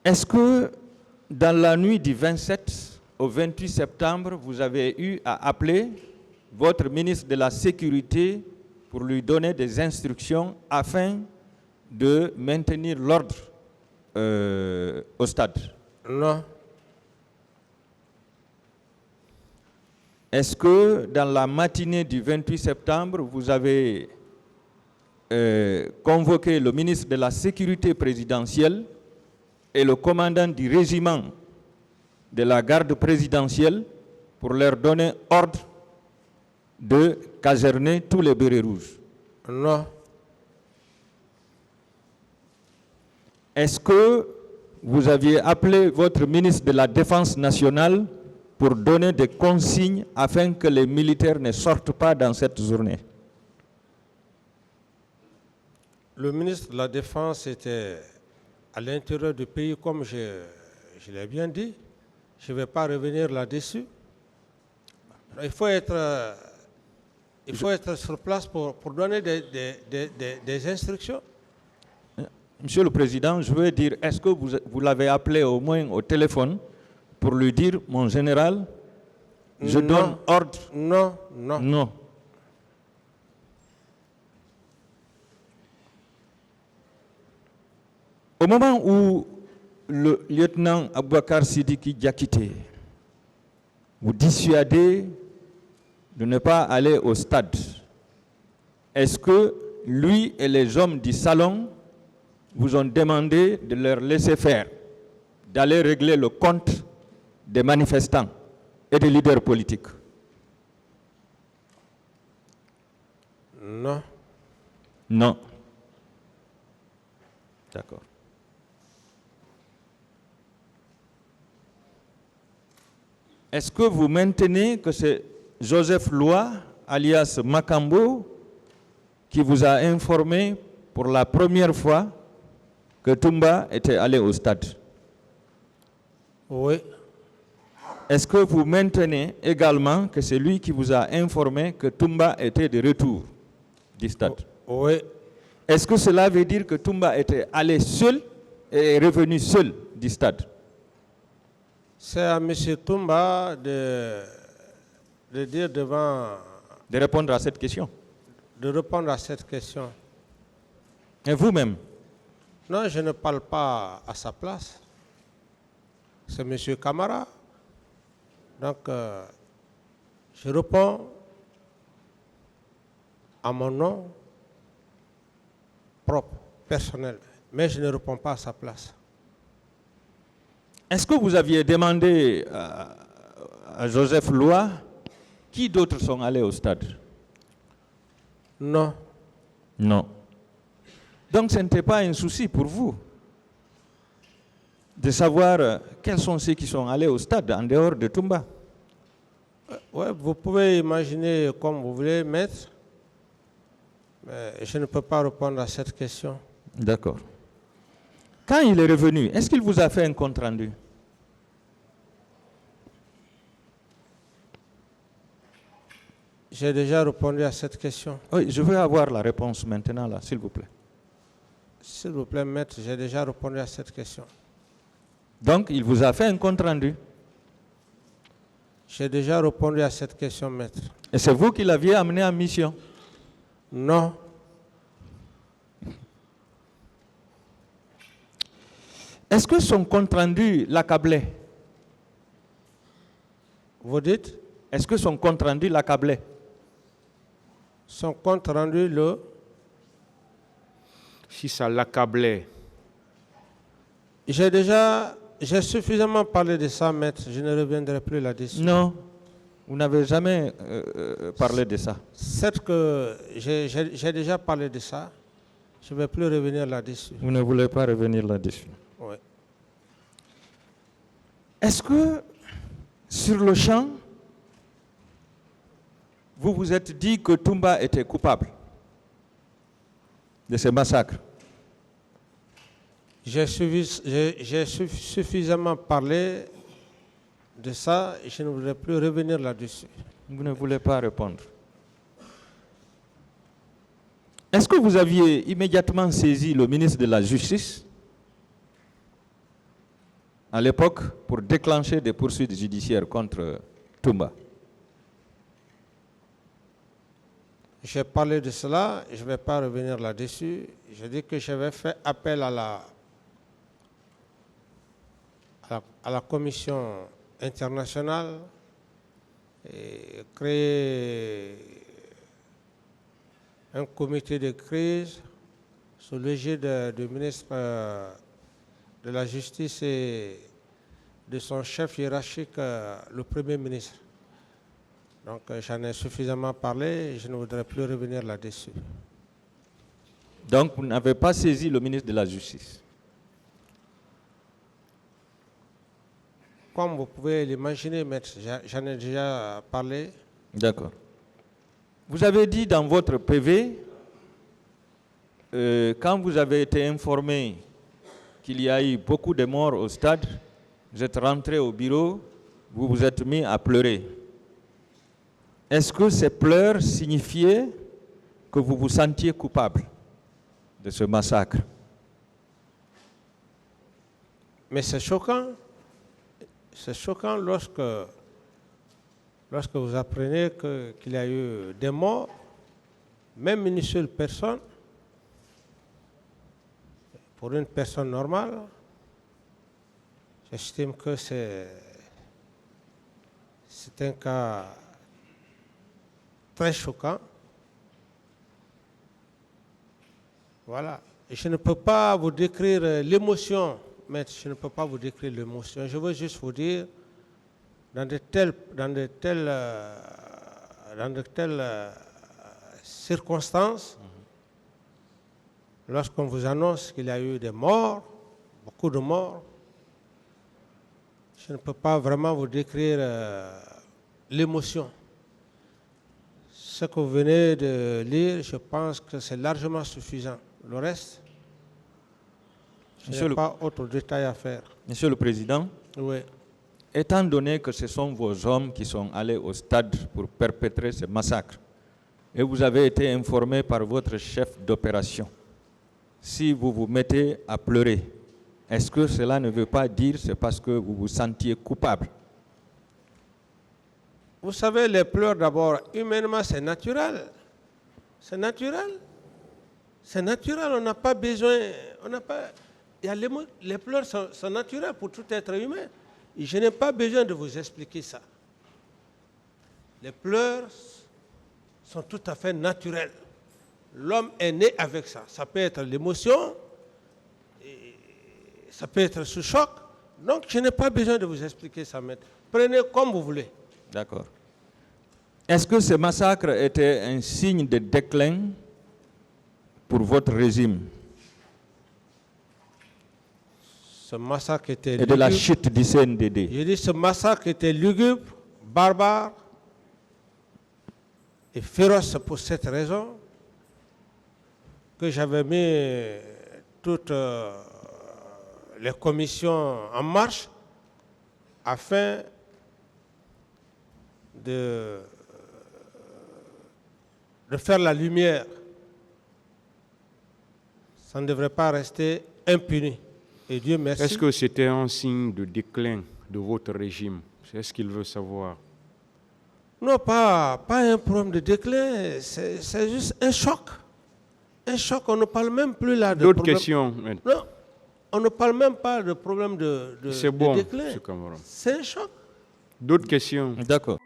Est-ce que dans la nuit du 27 au 28 septembre, vous avez eu à appeler votre ministre de la Sécurité pour lui donner des instructions afin de maintenir l'ordre au stade? Non. Est-ce que dans la matinée du 28 septembre, vous avez convoqué le ministre de la Sécurité présidentielle et le commandant du régiment de la garde présidentielle pour leur donner ordre de caserner tous les bérets rouges? Non. Est-ce que vous aviez appelé votre ministre de la Défense nationale pour donner des consignes afin que les militaires ne sortent pas dans cette journée? Le ministre de la Défense était à l'intérieur du pays, comme je l'ai bien dit. Je ne vais pas revenir là-dessus. Il faut être sur place pour donner des instructions. Monsieur le Président, je veux dire, est-ce que vous l'avez appelé au moins au téléphone pour lui dire, mon général, je donne ordre? Non, non. Non. Au moment où le lieutenant Aboubakar Sidiki Diakité vous dissuadez de ne pas aller au stade, est-ce que lui et les hommes du salon vous ont demandé de leur laisser faire, d'aller régler le compte des manifestants et des leaders politiques? Non. Non. D'accord. Est-ce que vous maintenez que c'est Joseph Loa, alias Makambo, qui vous a informé pour la première fois que Toumba était allé au stade? Oui. Est-ce que vous maintenez également que c'est lui qui vous a informé que Toumba était de retour du stade? Oui. Est-ce que cela veut dire que Toumba était allé seul et est revenu seul du stade? C'est à M. Toumba de dire devant... De répondre à cette question. De répondre à cette question. Et vous-même? Non, je ne parle pas à sa place. C'est M. Camara. Donc, je réponds à mon nom propre, personnel, mais je ne réponds pas à sa place. Est-ce que vous aviez demandé à Joseph Loa qui d'autres sont allés au stade? Non. Non. Donc ce n'était pas un souci pour vous de savoir quels sont ceux qui sont allés au stade en dehors de Toumba? Ouais, vous pouvez imaginer comme vous voulez, maître, mais je ne peux pas répondre à cette question. D'accord. Quand il est revenu, est-ce qu'il vous a fait un compte-rendu? J'ai déjà répondu à cette question. Oui, je veux avoir la réponse maintenant, là, s'il vous plaît. S'il vous plaît, maître, j'ai déjà répondu à cette question. Donc, il vous a fait un compte-rendu? J'ai déjà répondu à cette question, maître. Et c'est vous qui l'aviez amené en mission? Non. Est-ce que son compte-rendu l'accablait? Vous dites? Est-ce que son compte-rendu l'accablait? Son compte rendu le... Si ça l'accablait. J'ai suffisamment parlé de ça, maître. Je ne reviendrai plus là-dessus. Non, vous n'avez jamais parlé de ça. C'est que j'ai déjà parlé de ça. Je ne vais plus revenir là-dessus. Vous ne voulez pas revenir là-dessus. Oui. Est-ce que, sur le champ, vous vous êtes dit que Toumba était coupable de ce massacre? J'ai suffisamment parlé de ça et je ne voudrais plus revenir là-dessus. Vous ne voulez pas répondre. Est-ce que vous aviez immédiatement saisi le ministre de la Justice à l'époque pour déclencher des poursuites judiciaires contre Toumba. J'ai parlé de cela, je ne vais pas revenir là-dessus. J'ai dit que j'avais fait appel à la commission internationale et créé un comité de crise sous l'égide du ministre de la Justice et de son chef hiérarchique, le Premier ministre. Donc j'en ai suffisamment parlé et je ne voudrais plus revenir là-dessus. Donc vous n'avez pas saisi le ministre de la Justice? Comme vous pouvez l'imaginer, maître, j'en ai déjà parlé. D'accord. Vous avez dit dans votre PV, quand vous avez été informé qu'il y a eu beaucoup de morts au stade, vous êtes rentré au bureau, vous vous êtes mis à pleurer. Est-ce que ces pleurs signifiaient que vous vous sentiez coupable de ce massacre? Mais c'est choquant. C'est choquant lorsque vous apprenez qu'il y a eu des morts, même une seule personne. Pour une personne normale, j'estime que c'est un cas très choquant. Voilà. Et je ne peux pas vous décrire l'émotion, maître, je ne peux pas vous décrire l'émotion. Je veux juste vous dire, dans de telles circonstances, lorsqu'on vous annonce qu'il y a eu des morts, beaucoup de morts, je ne peux pas vraiment vous décrire l'émotion. Ce que vous venez de lire, je pense que c'est largement suffisant. Le reste, je n'ai pas autre détail à faire. Monsieur le Président, oui. Étant donné que ce sont vos hommes qui sont allés au stade pour perpétrer ce massacre, et vous avez été informé par votre chef d'opération, si vous vous mettez à pleurer, est-ce que cela ne veut pas dire que c'est parce que vous vous sentiez coupable? Vous savez, les pleurs d'abord, humainement, c'est naturel. C'est naturel. C'est naturel, on n'a pas besoin... les pleurs sont naturels pour tout être humain. Et je n'ai pas besoin de vous expliquer ça. Les pleurs sont tout à fait naturels. L'homme est né avec ça. Ça peut être l'émotion, ça peut être sous choc. Donc, je n'ai pas besoin de vous expliquer ça, maître. Prenez comme vous voulez. D'accord. Est-ce que ce massacre était un signe de déclin pour votre régime? Ce massacre était lugubre. Et de la chute du CNDD. J'ai dit ce massacre était lugubre, barbare et féroce pour cette raison que j'avais mis toutes les commissions en marche afin de faire la lumière. Ça ne devrait pas rester impuni. Et Dieu merci. Est-ce que c'était un signe de déclin de votre régime? C'est ce qu'il veut savoir. Non, pas un problème de déclin, c'est juste un choc. Un choc, on ne parle même plus là de D'autres problème. questions? Non, on ne parle même pas de problème de c'est bon, déclin. M. Cameron. C'est un choc. D'autres questions? D'accord.